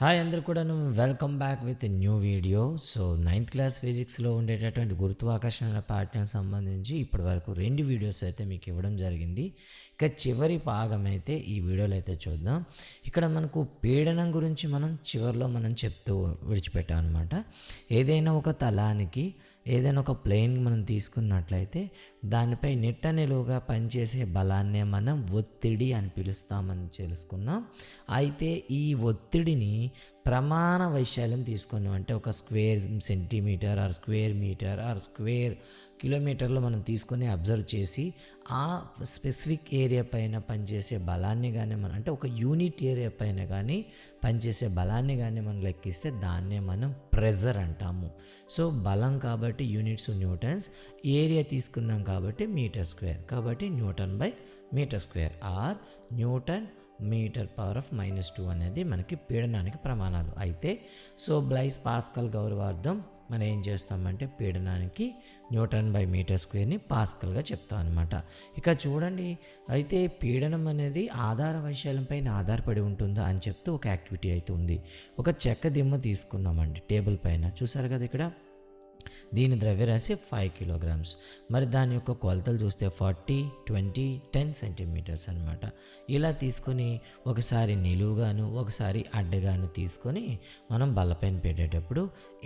Hi అందరు కూడాను welcome back with new video. So ninth class ఫిజిక్స్లో ఉండేటటువంటి గురుత్వాకర్షణ పాఠ్యానికి సంబంధించి ఇప్పటి వరకు 2 వీడియోస్ అయితే మీకు ఇవ్వడం జరిగింది. ఇక చివరి భాగం అయితే ఈ వీడియోలో అయితే చూద్దాం. ఇక్కడ మనకు పీడనం గురించి మనం చెప్తూ విడిచిపెట్టాం అనమాట. ఏదైనా ఒక తలానికి ఏదైనా ఒక ప్లేన్ మనం తీసుకున్నట్లయితే దానిపై నిట్ట నిలువుగా పనిచేసే బలాన్నే మనం ఒత్తిడి అని పిలుస్తామని తెలుసుకున్నాం. అయితే ఈ ఒత్తిడిని ప్రమాణ వైశాల్యం తీసుకున్నాం, అంటే ఒక square centimetre or square metre or square కిలోమీటర్లో మనం తీసుకొని అబ్జర్వ్ చేసి ఆ స్పెసిఫిక్ ఏరియా పైన పనిచేసే బలాన్ని కానీ అంటే ఒక యూనిట్ ఏరియా పైన కానీ పనిచేసే బలాన్ని కానీ మనం లెక్కిస్తే దాన్నే మనం ప్రెజర్ అంటాము. సో బలం కాబట్టి యూనిట్స్ న్యూటన్స్, ఏరియా తీసుకున్నాం కాబట్టి మీటర్ స్క్వేర్, కాబట్టి newton by metre square or newton metre power of -2 అనేది మనకి పీడనానికి ప్రమాణాలు. అయితే సో బ్లైస్ పాస్కల్ గౌరవార్థం మనం ఏం చేస్తామంటే పీడనానికి న్యూటన్ బై మీటర్ స్క్వేర్ని పాస్కల్గా చెప్తాం అనమాట. ఇక చూడండి, అయితే పీడనం అనేది ఆధార వైశాల్యం పైన ఆధారపడి ఉంటుందా అని చెప్తూ ఒక యాక్టివిటీ అయితే ఉంది. ఒక చెక్క దిమ్మ తీసుకున్నామండి టేబుల్ పైన, చూసారు కదా ఇక్కడ. దీని ద్రవ్యరాశి 5 కిలోగ్రామ్స్. మరి దాని యొక్క కొలతలు చూస్తే 40, 20, 10 సెంటీమీటర్స్ అనమాట. ఇలా తీసుకొని ఒకసారి నిలువుగాను ఒకసారి అడ్డగాను తీసుకొని మనం బల్లపైన పెట్టేటప్పుడు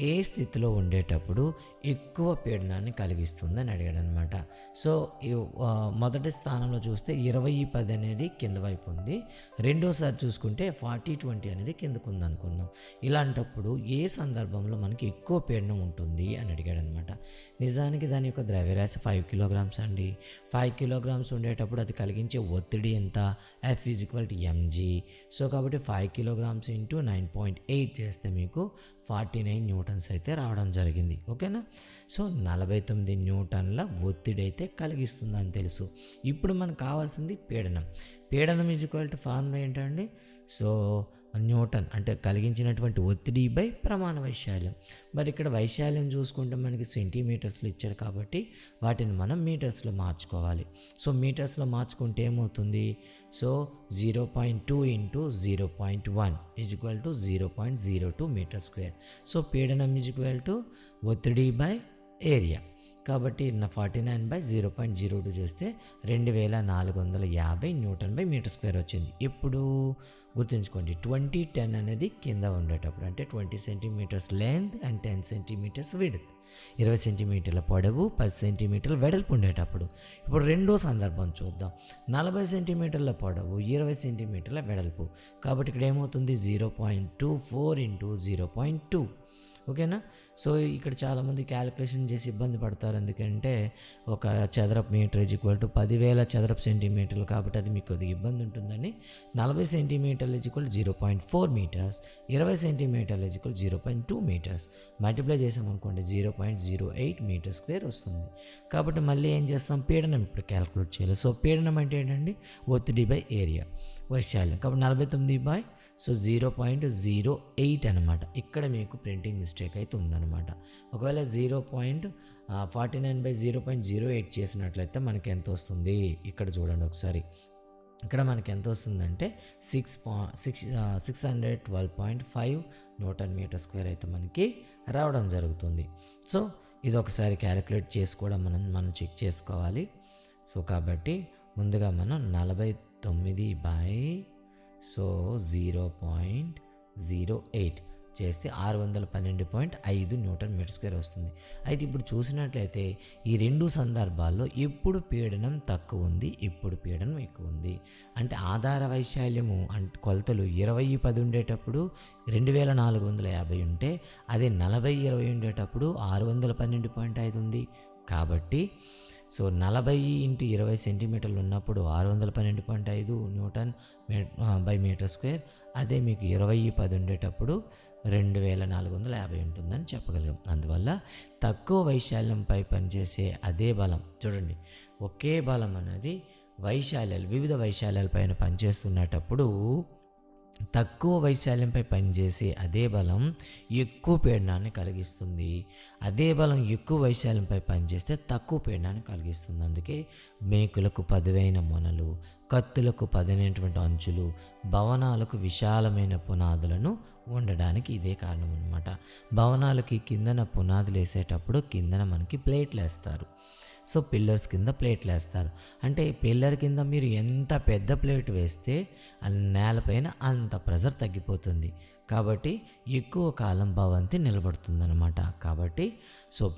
ఏ స్థితిలో ఉండేటప్పుడు ఎక్కువ పీడనాన్ని కలిగిస్తుందని అడిగాడు అనమాట. సో మొదటి స్థానంలో చూస్తే 20-10 అనేది కింద వైపు ఉంది. రెండోసారి చూసుకుంటే 40-20 అనేది కిందకు ఉంది అనుకుందాం. ఇలాంటప్పుడు ఏ సందర్భంలో మనకి ఎక్కువ పీడనం ఉంటుంది అని అడిగాడు అనమాట. నిజానికి దాని యొక్క ద్రవ్యరాశి 5 కిలోగ్రామ్స్ అండి. 5 కిలోగ్రామ్స్ ఉండేటప్పుడు అది కలిగించే ఒత్తిడి ఎంత? F = mg. సో కాబట్టి 5 కిలోగ్రామ్స్ ఇంటూ 9.8 చేస్తే మీకు 49 న్యూటన్స్ అయితే రావడం జరిగింది. ఓకేనా? సో 49 న్యూటన్ల ఒత్తిడి అయితే కలిగిస్తుందని తెలుసు. ఇప్పుడు మనకు కావాల్సింది పీడనం. పీడనం = ఫార్ములా ఏంటండి? సో న్యూటన్ అంటే కలిగించినటువంటి ఒత్తిడి బై ప్రమాణ వైశాల్యం. మరి ఇక్కడ వైశాల్యం చూసుకుంటే మనకి సెంటీమీటర్స్లో ఇచ్చాడు కాబట్టి వాటిని మనం మీటర్స్లో మార్చుకోవాలి. సో మీటర్స్లో మార్చుకుంటే ఏమవుతుంది? So 0.2 × 0.1 = 0.02 metre square. సో పీడనం = ఒత్తిడి బై ఏరియా. కాబట్టి 49/0.02 చేస్తే 2450 న్యూటన్ బై మీటర్ స్క్వేర్ వచ్చింది. ఇప్పుడు గుర్తుంచుకోండి, 20-10 అనేది కింద ఉండేటప్పుడు, అంటే 20 centimetres length and 10 centimetres width, 20 సెంటీమీటర్ల పొడవు 10 సెంటీమీటర్ల వెడల్పు ఉండేటప్పుడు. ఇప్పుడు రెండో సందర్భం చూద్దాం. 40 సెంటీమీటర్ల పొడవు 20 సెంటీమీటర్ల వెడల్పు, కాబట్టి ఇక్కడ ఏమవుతుంది? 0.24 × 0.2. ఓకేనా? సో ఇక్కడ చాలామంది క్యాలిక్యులేషన్ చేసి ఇబ్బంది పడతారు. ఎందుకంటే ఒక చదరపు మీటర్ = 10,000 చదరపు సెంటీమీటర్లు, కాబట్టి అది మీకు కొద్దిగా ఇబ్బంది ఉంటుందని 40 సెంటీమీటర్లు = 0.4 మీటర్స్, 20 సెంటీమీటర్లు = 0.2 మీటర్స్. మల్టిప్లై చేసామనుకోండి 0.08 మీటర్ స్క్వేర్ వస్తుంది. కాబట్టి మళ్ళీ ఏం చేస్తాం? పీడనం ఇప్పుడు క్యాలిక్యులేట్ చేయాలి. సో పీడనం అంటే ఏంటండి? ఒత్తిడి బై ఏరియా, వైశాల్యం. కాబట్టి 49/0.08 అనమాట. ఇక్కడ మీకు ప్రింటింగ్ మిస్టేక్ అయితే ఉందన్నమాట. ఒకవేళ 0.49/0.08 చేసినట్లయితే మనకి ఎంత వస్తుంది? ఇక్కడ చూడండి ఒకసారి. ఇక్కడ మనకి ఎంత వస్తుందంటే 612.5 న్యూటన్ మీటర్ స్క్వేర్ అయితే మనకి రావడం జరుగుతుంది. సో ఇది ఒకసారి క్యాలిక్యులేట్ చేసి కూడా మనం చెక్ చేసుకోవాలి. సో కాబట్టి ముందుగా మనం 49/0.08 చేస్తే 612.5 న్యూటన్ మీటర్ స్క్వేర్ వస్తుంది. అయితే ఇప్పుడు చూసినట్లయితే ఈ రెండు సందర్భాల్లో ఎప్పుడు పీడనం తక్కువ ఉంది, ఎప్పుడు పీడనం ఎక్కువ ఉంది. అంటే ఆధార వైశాల్యము అంటే కొలతలు 20-10 ఉండేటప్పుడు 2450 ఉంటే, అదే 40-20 ఉండేటప్పుడు 612.5 ఉంది. కాబట్టి సో 40 × 20 సెంటీమీటర్లు ఉన్నప్పుడు 612.5 న్యూటన్ బై మీటర్ స్క్వేర్. అదే మీకు 20-10 ఉండేటప్పుడు 2450 ఉంటుందని చెప్పగలిగాం. అందువల్ల తక్కువ వైశాల్యంపై పనిచేసే అదే బలం, చూడండి ఒకే బలం అనేది వివిధ వైశాల్యాల పైన పనిచేస్తున్నప్పుడు తక్కువ వైశాల్యంపై పనిచేసే అదే బలం ఎక్కువ పీడనాన్ని కలిగిస్తుంది. అదే బలం ఎక్కువ వైశాల్యంపై పనిచేస్తే తక్కువ పీడనాన్ని కలిగిస్తుంది. అందుకే మేకులకు పదువైన మొనలు, కత్తులకు పదునైనటువంటి అంచులు, భవనాలకు విశాలమైన పునాదులను ఉండడానికి ఇదే కారణం అనమాట. భవనాలకి కిందన పునాదులు వేసేటప్పుడు కిందన మనకి ప్లేట్లు వేస్తారు. సో పిల్లర్స్ కింద ప్లేట్లు వేస్తారు. అంటే పిల్లర్ కింద మీరు ఎంత పెద్ద ప్లేట్ వేస్తే ఆ నేలపైన అంత ప్రెజర్ తగ్గిపోతుంది. కాబట్టి ఎక్కువ కాలం భవంతి నిలబడుతుందన్నమాట. కాబట్టి సో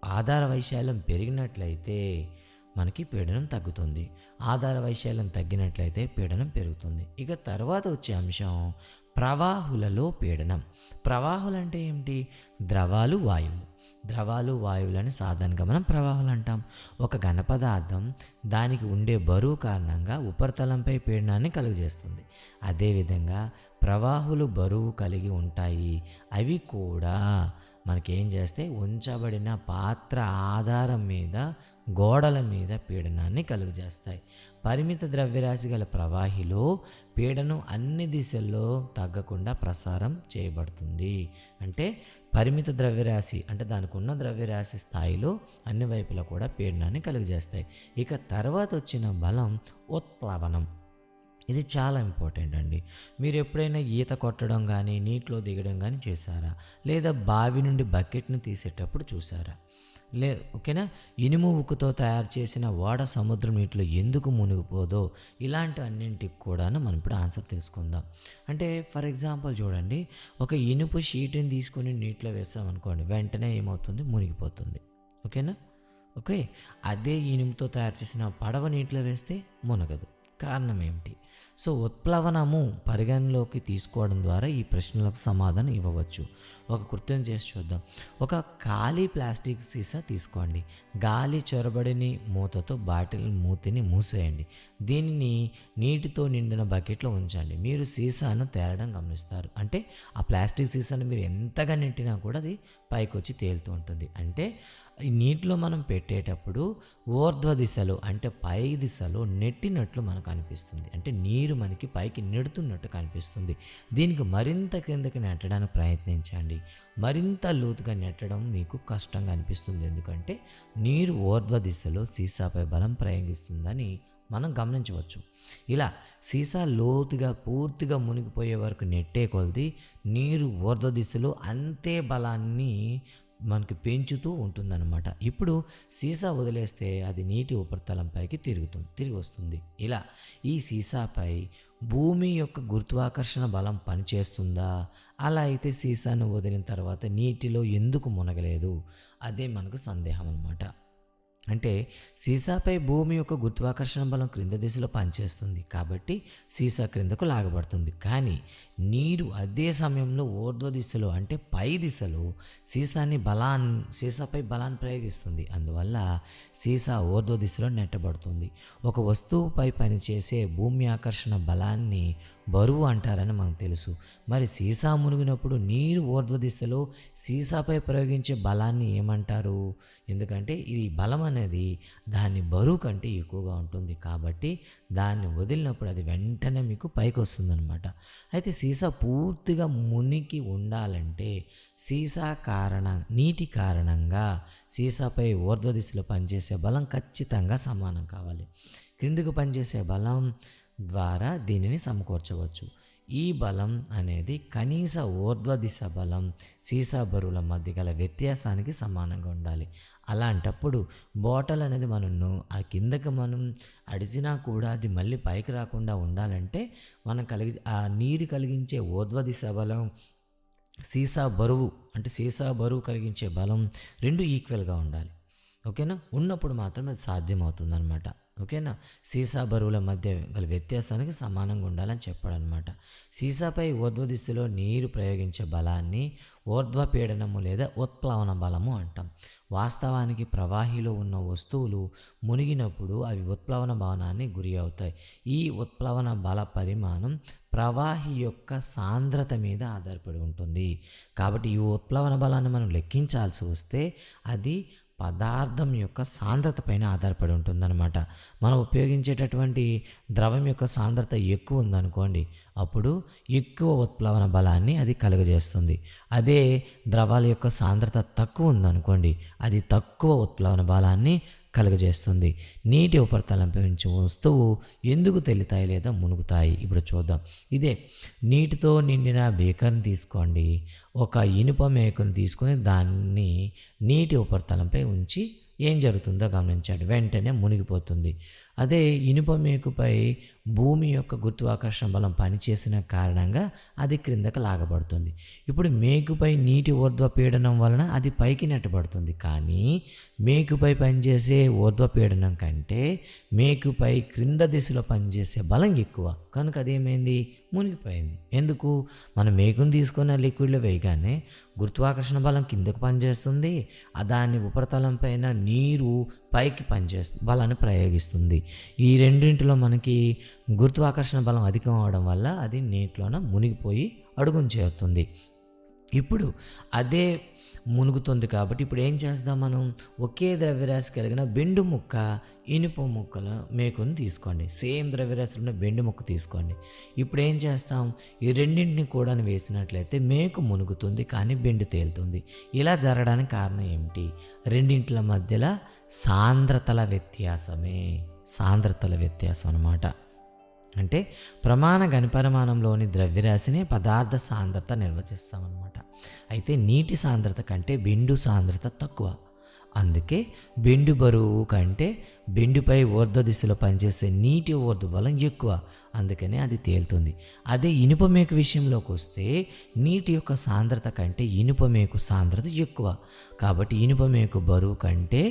ఆధార వైశాల్యం పెరిగినట్లయితే మనకి పీడనం తగ్గుతుంది. ఆధార వైశాల్యం తగ్గినట్లయితే పీడనం పెరుగుతుంది. ఇక తర్వాత వచ్చే అంశం ప్రవాహులలో పీడనం. ప్రవాహులు అంటే ఏమిటి? ద్రవాలు, వాయువులు. ద్రవాలు, వాయువులని సాధారణంగా మనం ప్రవాహాలు అంటాం. ఒక ఘన పదార్థం దానికి ఉండే బరువు కారణంగా ఉపరితలంపై పీడనాన్ని కలుగజేస్తుంది. అదేవిధంగా ప్రవాహులు బరువు కలిగి ఉంటాయి. అవి కూడా మనకేం చేస్తే ఉంచబడిన పాత్ర ఆధారం మీద, గోడల మీద పీడనాన్ని కలుగజేస్తాయి. పరిమిత ద్రవ్యరాశి గల ప్రవాహిలో పీడనం అన్ని దిశల్లో తగ్గకుండా ప్రసారం చేయబడుతుంది. అంటే పరిమిత ద్రవ్యరాశి అంటే దానికి ఉన్న ద్రవ్యరాశి స్థాయిలో అన్ని వైపులా కూడా పీడనాన్ని కలుగజేస్తాయి. ఇక తర్వాత వచ్చిన బలం ఉత్ప్లవనం. ఇది చాలా ఇంపార్టెంట్ అండి. మీరు ఎప్పుడైనా ఈత కొట్టడం కానీ నీటిలో దిగడం కానీ చేశారా? లేదా బావి నుండి బకెట్ని తీసేటప్పుడు చూసారా? ఓకేనా? ఇనుము ఉక్కుతో తయారు చేసిన ఓడ సముద్రం నీటిలో ఎందుకు మునిగిపోదో ఇలాంటి అన్నింటికి కూడాను మనం ఇప్పుడు ఆన్సర్ తెలుసుకుందాం. అంటే ఫర్ ఎగ్జాంపుల్ చూడండి, ఒక ఇనుపు షీట్ని తీసుకొని నీటిలో వేసామనుకోండి, వెంటనే ఏమవుతుంది? మునిగిపోతుంది. ఓకేనా? ఓకే. అదే ఇనుముతో తయారు చేసిన పడవ నీటిలో వేస్తే మునగదు. కారణం ఏమిటి? సో ఉత్ప్లవనము పరిగణలోకి తీసుకోవడం ద్వారా ఈ ప్రశ్నలకు సమాధానం ఇవ్వవచ్చు. ఒక కృత్యం చేసి చూద్దాం. ఒక ఖాళీ ప్లాస్టిక్ సీసా తీసుకోండి. గాలి చొరబడిని మూతతో బాటిల్ మూతిని మూసేయండి. దీనిని నీటితో నిండిన బకెట్లో ఉంచండి. మీరు సీసాను తేలడం గమనిస్తారు. అంటే ఆ ప్లాస్టిక్ సీసాను మీరు ఎంతగా నెట్టినా కూడా అది పైకి వచ్చి తేలుతూ ఉంటుంది. అంటే ఈ నీటిలో మనం పెట్టేటప్పుడు ఊర్ధ్వ దిశలో అంటే పై దిశలో నెట్టినట్లు మనకు అనిపిస్తుంది. అంటే నీరు మనకి పైకి నెడుతున్నట్టు కనిపిస్తుంది. దీనికి మరింత క్రిందకి నెట్టడానికి ప్రయత్నించండి. మరింత లోతుగా నెట్టడం మీకు కష్టంగా అనిపిస్తుంది. ఎందుకంటే నీరు ఊర్ధ్వ దిశలో సీసాపై బలం ప్రయోగిస్తుందని మనం గమనించవచ్చు. ఇలా సీసా లోతుగా పూర్తిగా మునిగిపోయే వరకు నెట్టే కొలది నీరు ఊర్ధ్వ దిశలో అంతే బలాన్ని మనకి పెంచుతూ ఉంటుందన్నమాట. ఇప్పుడు సీసా వదిలేస్తే అది నీటి ఉపరితలంపైకి తిరిగి వస్తుంది. ఇలా ఈ సీసాపై భూమి యొక్క గురుత్వాకర్షణ బలం పనిచేస్తుందా? అలా అయితే సీసాను వదిలిన తర్వాత నీటిలో ఎందుకు మునగలేదు? అదే మనకు సందేహం అన్నమాట. అంటే సీసాపై భూమి యొక్క గురుత్వాకర్షణ బలం క్రింద దిశలో పనిచేస్తుంది కాబట్టి సీసా క్రిందకు లాగబడుతుంది. కానీ నీరు అదే సమయంలో ఊర్ధ్వ దిశలో అంటే పై దిశలో సీసాపై బలాన్ని ప్రయోగిస్తుంది. అందువల్ల సీసా ఊర్ధ్వ దిశలో నెట్టబడుతుంది. ఒక వస్తువుపై పనిచేసే భూమి ఆకర్షణ బలాన్ని బరువు అంటారని మనకు తెలుసు. మరి సీసా మునిగినప్పుడు నీరు ఊర్ధ్వ దిశలో సీసాపై ప్రయోగించే బలాన్ని ఏమంటారు? ఎందుకంటే ఈ బలం అనేది దాని బరువు కంటే ఎక్కువగా ఉంటుంది కాబట్టి దాన్ని వదిలినప్పుడు అది వెంటనే మీకు పైకి వస్తుందన్నమాట. అయితే సీసా పూర్తిగా మునికి ఉండాలంటే నీటి కారణంగా సీసాపై ఊర్ధ్వ దిశలో పనిచేసే బలం ఖచ్చితంగా సమానం కావాలి. క్రిందికి పనిచేసే బలం ద్వారా దీనిని సమకూర్చవచ్చు. ఈ బలం అనేది కనీస ఊర్ధ్వ దిశ బలం సీసా బరువుల మధ్య గల వ్యత్యాసానికి సమానంగా ఉండాలి. అలాంటప్పుడు బాటిల్ అనేది ఆ కిందకి మనం అడిచినా కూడా అది మళ్ళీ పైకి రాకుండా ఉండాలంటే ఆ నీరు కలిగించే ఊర్ధ్వ దిశ బలం సీసా బరువు కలిగించే బలం రెండు ఈక్వల్గా ఉండాలి. ఓకేనా? ఉన్నప్పుడు మాత్రమే అది సాధ్యమవుతుంది అనమాట. ఓకేనా? సీసా బరువుల మధ్య గల వ్యత్యాసానికి సమానంగా ఉండాలని చెప్పాడనమాట. సీసాపై ఊర్ధ్వ దిశలో నీరు ప్రయోగించే బలాన్ని ఊర్ధ్వ పీడనము లేదా ఉత్ప్లవన బలము అంటాం. వాస్తవానికి ప్రవాహిలో ఉన్న వస్తువులు మునిగినప్పుడు అవి ఉత్ప్లవన బలానికి గురి అవుతాయి. ఈ ఉత్ప్లవన బల పరిమాణం ప్రవాహి యొక్క సాంద్రత మీద ఆధారపడి ఉంటుంది. కాబట్టి ఈ ఉత్ప్లవన బలాన్ని మనం లెక్కించాల్సి వస్తే అది పదార్థం యొక్క సాంద్రత పైన ఆధారపడి ఉంటుందన్నమాట. మనం ఉపయోగించేటటువంటి ద్రవం యొక్క సాంద్రత ఎక్కువ ఉందనుకోండి, అప్పుడు ఎక్కువ ఉత్ప్లవన బలాన్ని అది కలుగజేస్తుంది. అదే ద్రవాల యొక్క సాంద్రత తక్కువ ఉందనుకోండి, అది తక్కువ ఉత్ప్లవన బలాన్ని కలుగజేస్తుంది. నీటి ఉపరితలంపై ఉంచే వస్తువు ఎందుకు తేలుతాయి లేదా మునుగుతాయి? ఇప్పుడు చూద్దాం. ఇదే నీటితో నిండిన బీకర్ని తీసుకోండి, ఒక ఇనుప మేకును తీసుకొని దాన్ని నీటి ఉపరితలంపై ఉంచి ఏం జరుగుతుందో గమనించండి, వెంటనే మునిగిపోతుంది. అదే ఇనుప మేకుపై భూమి యొక్క గురుత్వాకర్షణ బలం పనిచేసిన కారణంగా అది క్రిందకు లాగబడుతుంది. ఇప్పుడు మేకుపై నీటి ఊర్ధ్వ పీడనం వలన అది పైకి నెట్టబడుతుంది. కానీ మేకుపై పనిచేసే ఊర్ధ్వ పీడనం కంటే మేకుపై క్రింద దిశలో పనిచేసే బలం ఎక్కువ, కనుక అదేమైంది, మునిగిపోయింది. ఎందుకు? మనం మేకును తీసుకున్న లిక్విడ్లో వేయగానే గురుత్వాకర్షణ బలం కిందకు పనిచేస్తుంది, దాని ఉపరితలం పైన నీరు పైకి పనిచేస్తుంది, బలాన్ని ప్రయోగిస్తుంది. ఈ రెండింటిలో మనకి గురుత్వాకర్షణ బలం అధికం అవడం వల్ల అది నీటిలోన మునిగిపోయి అడుగును చేరుతుంది. ఇప్పుడు అదే మునుగుతుంది కాబట్టి ఇప్పుడు ఏం చేద్దాం, మనం ఒకే ద్రవ్యరాశి కలిగిన బెండు ముక్క, ఇనుప ముక్కల మేకుని తీసుకోండి. సేమ్ ద్రవ్యరాశి ఉన్న బెండు ముక్క తీసుకోండి. ఇప్పుడు ఏం చేస్తాం, ఈ రెండింటిని కూడా వేసినట్లయితే మేకు మునుగుతుంది కానీ బెండు తేలుతుంది. ఇలా జరగడానికి కారణం ఏమిటి? రెండింటిల మధ్యలో సాంద్రతల వ్యత్యాసం అన్నమాట. అంటే ప్రమాణ ఘనపరిమాణంలోని ద్రవ్యరాశిని పదార్థ సాంద్రత నిర్వచిస్తామన్నమాట. అయితే నీటి సాంద్రత కంటే బెండు సాంద్రత తక్కువ. అందుకే బెండు బరువు కంటే బెండుపై ఊర్ధ్వ దిశలో పనిచేసే నీటి ఊర్ధ్వ బలం ఎక్కువ, అందుకనే అది తేలుతుంది. అదే ఇనుప మేకు విషయంలోకి వస్తే నీటి యొక్క సాంద్రత కంటే ఇనుప మేకు సాంద్రత ఎక్కువ. కాబట్టి ఇనుప మేకు బరువు కంటే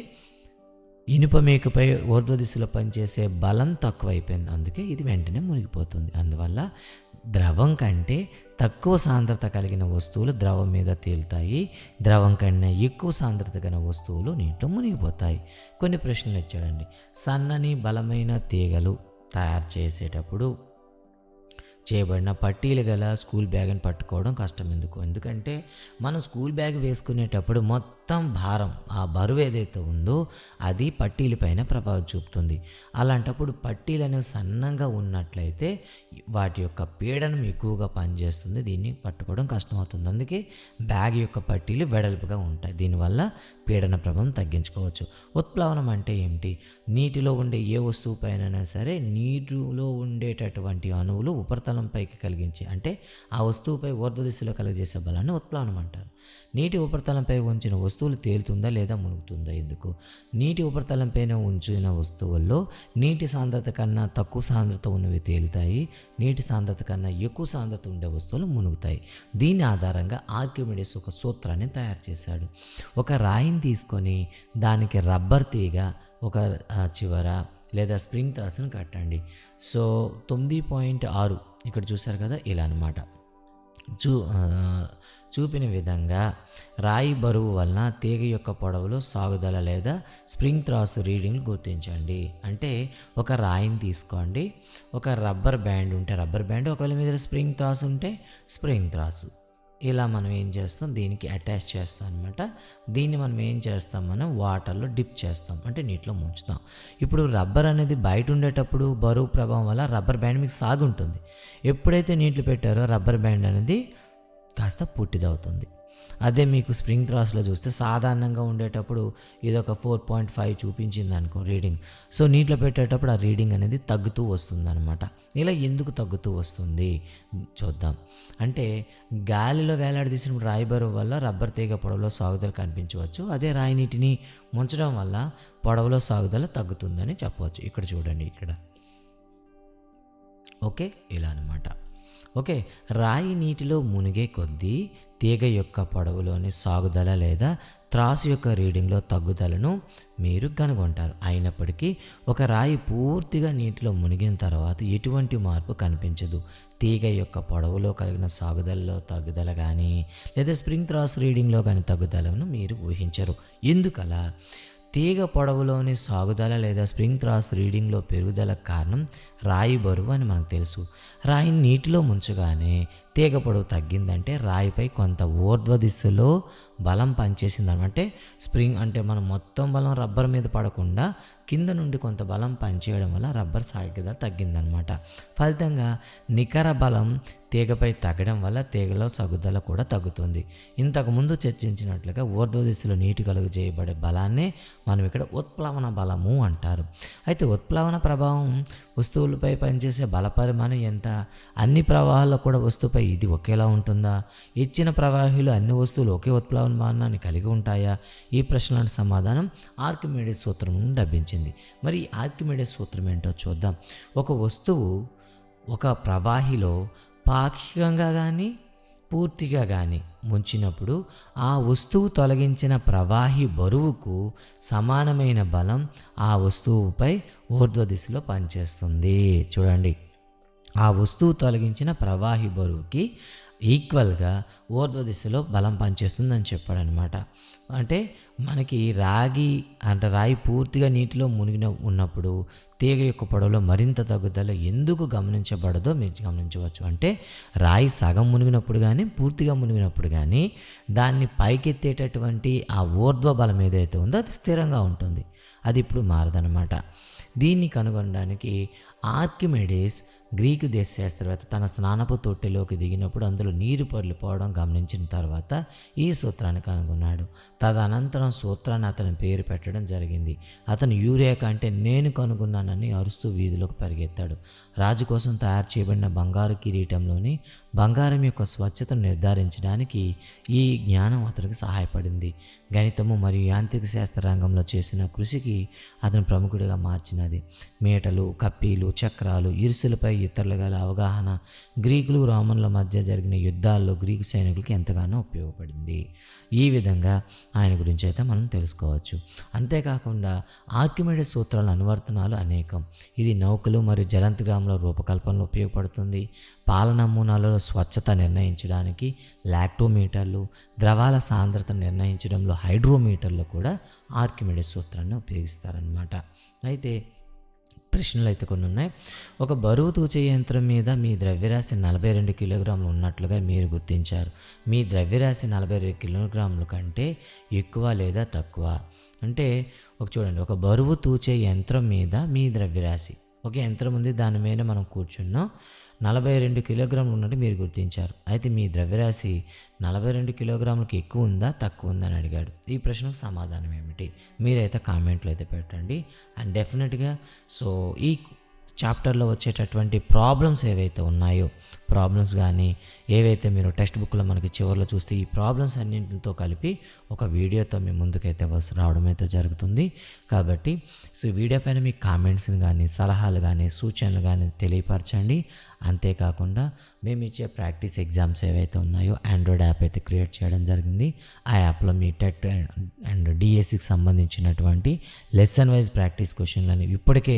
ఇనుప మేకుపై ఊర్ధ్వ దిశలో పనిచేసే బలం తక్కువైపోయింది, అందుకే ఇది వెంటనే మునిగిపోతుంది. అందువల్ల ద్రవం కంటే తక్కువ సాంద్రత కలిగిన వస్తువులు ద్రవం మీద తేలుతాయి, ద్రవం కన్నా ఎక్కువ సాంద్రత కలిగిన వస్తువులు నీటిలో మునిగిపోతాయి. కొన్ని ప్రశ్నలు ఇచ్చాడండి. సన్నని బలమైన తీగలు తయారు చేసేటప్పుడు చేయబడిన పట్టీలు గల స్కూల్ బ్యాగ్ని పట్టుకోవడం కష్టం. ఎందుకంటే మనం స్కూల్ బ్యాగ్ వేసుకునేటప్పుడు మొత్తం భారం, ఆ బరువు ఏదైతే ఉందో అది పట్టీల పైన ప్రభావం చూపుతుంది. అలాంటప్పుడు పట్టీలు అనేవి సన్నంగా ఉన్నట్లయితే వాటి యొక్క పీడనం ఎక్కువగా పనిచేస్తుంది, దీన్ని పట్టుకోవడం కష్టమవుతుంది. అందుకే బ్యాగ్ యొక్క పట్టీలు వెడల్పుగా ఉంటాయి, దీనివల్ల పీడన ప్రభావం తగ్గించుకోవచ్చు. ఉత్ప్లవనం అంటే ఏమిటి? నీటిలో ఉండే ఏ వస్తువు పైన సరే నీటిలో ఉండేటటువంటి అణువులు ఉపరితలం పైకి కలిగించే, అంటే ఆ వస్తువుపై ఊర్ధ్వ దిశలో కలిగజేసే బలాన్ని ఉత్ప్లవనం అంటారు. నీటి ఉపరితలంపై ఉంచిన వస్తువులు తేలుతుందా లేదా మునుగుతుందా? ఎందుకు? నీటి ఉపరితలంపైన ఉంచిన వస్తువుల్లో నీటి సాంద్రత కన్నా తక్కువ సాంద్రత ఉన్నవి తేలుతాయి, నీటి సాంద్రత కన్నా ఎక్కువ సాంద్రత ఉండే వస్తువులు మునుగుతాయి. దీని ఆధారంగా ఆర్కిమిడీస్ ఒక సూత్రాన్ని తయారు చేశాడు. ఒక రాయిని తీసుకొని దానికి రబ్బర్ తీగ ఒక చివర లేదా స్ప్రింగ్ త్రాసును కట్టండి. సో 9.6 ఇక్కడ చూశారు కదా, ఇలా అనమాట. చూపిన విధంగా రాయి బరువు వలన తీగ యొక్క పొడవులో సాగుదల లేదా స్ప్రింగ్ త్రాసు రీడింగ్లు గుర్తించండి. అంటే ఒక రాయిని తీసుకోండి, ఒక రబ్బర్ బ్యాండ్ ఉంటే రబ్బర్ బ్యాండ్, ఒకవేళ మీద స్ప్రింగ్ త్రాసు ఉంటే స్ప్రింగ్ త్రాసు, ఇలా మనం ఏం చేస్తాం, దీనికి అటాచ్ చేస్తాం అనమాట. దీన్ని మనం ఏం చేస్తాం, మనం వాటర్లో డిప్ చేస్తాం, అంటే నీటిలో ముంచుతాం. ఇప్పుడు రబ్బర్ అనేది బయట ఉండేటప్పుడు బరువు ప్రభావం వల్ల రబ్బర్ బ్యాండ్ మీకు సాగుంటుంది. ఎప్పుడైతే నీటిలో పెట్టారో రబ్బర్ బ్యాండ్ అనేది కాస్త పుట్టిదవుతుంది. అదే మీకు స్ప్రింగ్ త్రాస్లో చూస్తే సాధారణంగా ఉండేటప్పుడు ఇది ఒక 4.5 చూపించింది అనుకో రీడింగ్. సో నీటిలో పెట్టేటప్పుడు ఆ రీడింగ్ అనేది తగ్గుతూ వస్తుంది అనమాట. ఇలా ఎందుకు తగ్గుతూ వస్తుంది చూద్దాం. అంటే గాలిలో వేలాడదీసినప్పుడు రాయి బరువు వల్ల రబ్బర్ తీగ పొడవులో సాగుదల కనిపించవచ్చు, అదే రాయి నీటిని ముంచడం వల్ల పొడవులో సాగుదల తగ్గుతుందని చెప్పవచ్చు. ఇక్కడ చూడండి, ఇక్కడ ఓకే, ఇలా అనమాట. ఓకే, రాయి నీటిలో మునిగే కొద్దీ తీగ యొక్క పొడవులోని సాగుదల లేదా త్రాసు యొక్క రీడింగ్లో తగ్గుదలను మీరు కనుగొంటారు. అయినప్పటికీ ఒక రాయి పూర్తిగా నీటిలో మునిగిన తర్వాత ఎటువంటి మార్పు కనిపించదు. తీగ యొక్క పొడవులో కలిగిన సాగుదలలో తగ్గుదల కానీ లేదా స్ప్రింగ్ త్రాసు రీడింగ్లో కానీ తగ్గుదలను మీరు ఊహించరు. ఎందుకలా? తీగ పొడవులోని సాగుదల లేదా స్ప్రింగ్ త్రాస్ రీడింగ్లో పెరుగుదల కారణం రాయి బరువు అని మనకు తెలుసు. రాయిని నీటిలో ముంచగానే తీగ పొడవు తగ్గిందంటే రాయిపై కొంత ఊర్ధ్వ దిశలో బలం పనిచేసిందన్నమాట. అంటే స్ప్రింగ్ అంటే మనం మొత్తం బలం రబ్బర్ మీద పడకుండా కింద నుండి కొంత బలం పనిచేయడం వల్ల రబ్బర్ సాగిద తగ్గిందనమాట. ఫలితంగా నికర బలం తీగపై తగ్గడం వల్ల తీగలో సగుదల కూడా తగ్గుతుంది. ఇంతకుముందు చర్చించినట్లుగా ఊర్ధ్వ దిశలో నీటి కలుగు చేయబడే బలాన్నే మనం ఇక్కడ ఉత్ప్లవన బలము అంటారు. అయితే ఉత్ప్లవన ప్రభావం వస్తువులపై పనిచేసే బల పరిమాణం ఎంత? అన్ని ప్రవాహాల్లో కూడా వస్తువుపై ఇది ఒకేలా ఉంటుందా? ఇచ్చిన ప్రవాహులు అన్ని వస్తువులు ఒకే ఉత్ప్లవనాన్ని కలిగి ఉంటాయా? ఈ ప్రశ్నలకు సమాధానం ఆర్కిమెడిస్ సూత్రం నుండి లభించింది. మరి ఈ ఆర్కిమెడిస్ సూత్రం ఏంటో చూద్దాం. ఒక వస్తువు ఒక ప్రవాహిలో పాక్షికంగా కానీ పూర్తిగా కానీ ముంచినప్పుడు ఆ వస్తువు తొలగించిన ప్రవాహి బరువుకు సమానమైన బలం ఆ వస్తువుపై ఊర్ధ్వ దిశలో పనిచేస్తుంది. చూడండి, ఆ వస్తువు తొలగించిన ప్రవాహి బరువుకి ఈక్వల్గా ఊర్ధ్వ దిశలో బలం పనిచేస్తుందని చెప్పాడనమాట. అంటే మనకి రాయి పూర్తిగా నీటిలో మునిగిన ఉన్నప్పుడు తీగ యొక్క పొడవులో మరింత తగ్గుదల ఎందుకు గమనించబడదో మీరు గమనించవచ్చు. అంటే రాయి సగం మునిగినప్పుడు కానీ పూర్తిగా మునిగినప్పుడు కానీ దాన్ని పైకెత్తేటటువంటి ఆ ఊర్ధ్వ బలం ఏదైతే ఉందో అది స్థిరంగా ఉంటుంది, అది ఇప్పుడు మారదనమాట. దీన్ని కనుగొనడానికి ఆర్కిమెడిస్ గ్రీకు దేశ శాస్త్రవేత్త తన స్నానపు తొట్టెలోకి దిగినప్పుడు అందులో నీరు పొర్లిపోవడం గమనించిన తర్వాత ఈ సూత్రాన్ని కనుగొన్నాడు. తదనంతరం సూత్రాన్ని అతని పేరు పెట్టడం జరిగింది. అతను యూరేకా అంటే నేను కనుగొన్నానని అరుస్తూ వీధిలోకి పరిగెత్తాడు. రాజు కోసం తయారు చేయబడిన బంగారు కిరీటంలోని బంగారం యొక్క స్వచ్ఛతను నిర్ధారించడానికి ఈ జ్ఞానం అతనికి సహాయపడింది. గణితము మరియు యాంత్రిక శాస్త్ర రంగంలో చేసిన కృషికి అతను ప్రముఖుడిగా మార్చినది. మేటలు, కప్పీలు, చక్రాలు, ఇరుసులపై ఇతరుల గల అవగాహన గ్రీకులు రోమన్ల మధ్య జరిగిన యుద్ధాల్లో గ్రీకు సైనికులకి ఎంతగానో ఉపయోగపడింది. ఈ విధంగా ఆయన గురించి అయితే మనం తెలుసుకోవచ్చు. అంతేకాకుండా ఆర్కిమెడిస్ సూత్రాల అనువర్తనాలు అనేకం. ఇది నౌకలు మరియు జలాంతర్గాముల రూపకల్పనలో ఉపయోగపడుతుంది. పాల నమూనాలలో స్వచ్ఛత నిర్ణయించడానికి లాక్టోమీటర్లు, ద్రవాల సాంద్రత నిర్ణయించడంలో హైడ్రోమీటర్లు కూడా ఆర్కిమెడిస్ సూత్రాన్ని ఉపయోగిస్తారన్నమాట. అయితే ప్రశ్నలు అయితే కొన్ని ఉన్నాయి. ఒక బరువు తూచే యంత్రం మీద మీ ద్రవ్యరాశి 42 కిలోగ్రాములు ఉన్నట్లుగా మీరు గుర్తించారు. మీ ద్రవ్యరాశి 42 కిలోగ్రాముల కంటే ఎక్కువ లేదా తక్కువ? అంటే చూడండి, ఒక బరువు తూచే యంత్రం మీద మీ ద్రవ్యరాశి, ఒక యంత్రం ఉంది, దాని మీద మనం కూర్చున్నాం, 42 కిలోగ్రాములు ఉన్నట్టు మీరు గుర్తించారు. అయితే మీ ద్రవ్యరాశి 42 కిలోగ్రాములకి ఎక్కువ ఉందా తక్కువ ఉందా అని అడిగాడు. ఈ ప్రశ్నకు సమాధానం ఏమిటి మీరైతే కామెంట్లో అయితే పెట్టండి. అండ్ డెఫినెట్గా ఈ చాప్టర్లో వచ్చేటటువంటి ప్రాబ్లమ్స్ ఏవైతే ఉన్నాయో, ప్రాబ్లమ్స్ కానీ ఏవైతే మీరు టెక్స్ట్ బుక్లో మనకి చివరిలో చూస్తే ఈ ప్రాబ్లమ్స్ అన్నింటితో కలిపి ఒక వీడియోతో మీ ముందుకైతే రావడం అయితే జరుగుతుంది. కాబట్టి వీడియో పైన మీ కామెంట్స్ని కానీ సలహాలు కానీ సూచనలు కానీ తెలియపరచండి. అంతేకాకుండా మేము ఇచ్చే ప్రాక్టీస్ ఎగ్జామ్స్ ఏవైతే ఉన్నాయో ఆండ్రాయిడ్ యాప్ అయితే క్రియేట్ చేయడం జరిగింది. ఆ యాప్లో మీ టెట్ అండ్ డిఎస్సికి సంబంధించినటువంటి లెసన్ వైజ్ ప్రాక్టీస్ క్వశ్చన్లని ఇప్పటికే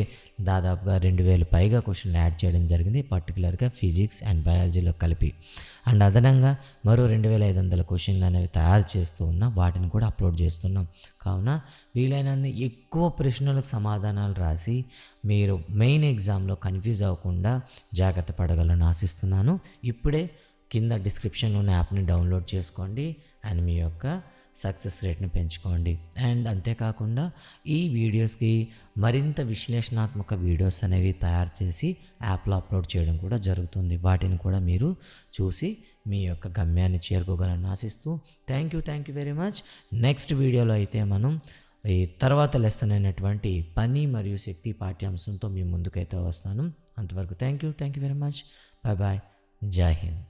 దాదాపుగా 2000 పైగా క్వశ్చన్లు యాడ్ చేయడం జరిగింది, పర్టికులర్గా ఫిజిక్స్ అండ్ బయాలజీలో కలిపి. అండ్ అదనంగా మరో 2500 క్వశ్చన్లు అనేవి తయారు చేస్తూ ఉన్నాం, వాటిని కూడా అప్లోడ్ చేస్తున్నాం. కావున వీలైనన్ని ఎక్కువ ప్రశ్నలకు సమాధానాలు రాసి మీరు మెయిన్ ఎగ్జామ్లో కన్ఫ్యూజ్ అవ్వకుండా జాగ్రత్త పడగలని ఆశిస్తున్నాను. ఇప్పుడే కింద డిస్క్రిప్షన్లో ఉన్న యాప్ని డౌన్లోడ్ చేసుకోండి అండ్ మీ యొక్క సక్సెస్ రేట్ని పెంచుకోండి. అండ్ అంతేకాకుండా ఈ వీడియోస్కి మరింత విశ్లేషణాత్మక వీడియోస్ అనేవి తయారు చేసి యాప్లో అప్లోడ్ చేయడం కూడా జరుగుతుంది. వాటిని కూడా మీరు చూసి మీ యొక్క గమ్యాన్ని చేరుకోగలని ఆశిస్తూ thank you very much. Next వీడియోలో అయితే మనం ఈ తర్వాత లెసన్ అయినటువంటి పని మరియు శక్తి పాఠ్యాంశంతో మీ ముందుకైతే వస్తాను. అంతవరకు thank you very much. Bye. Jai Hind.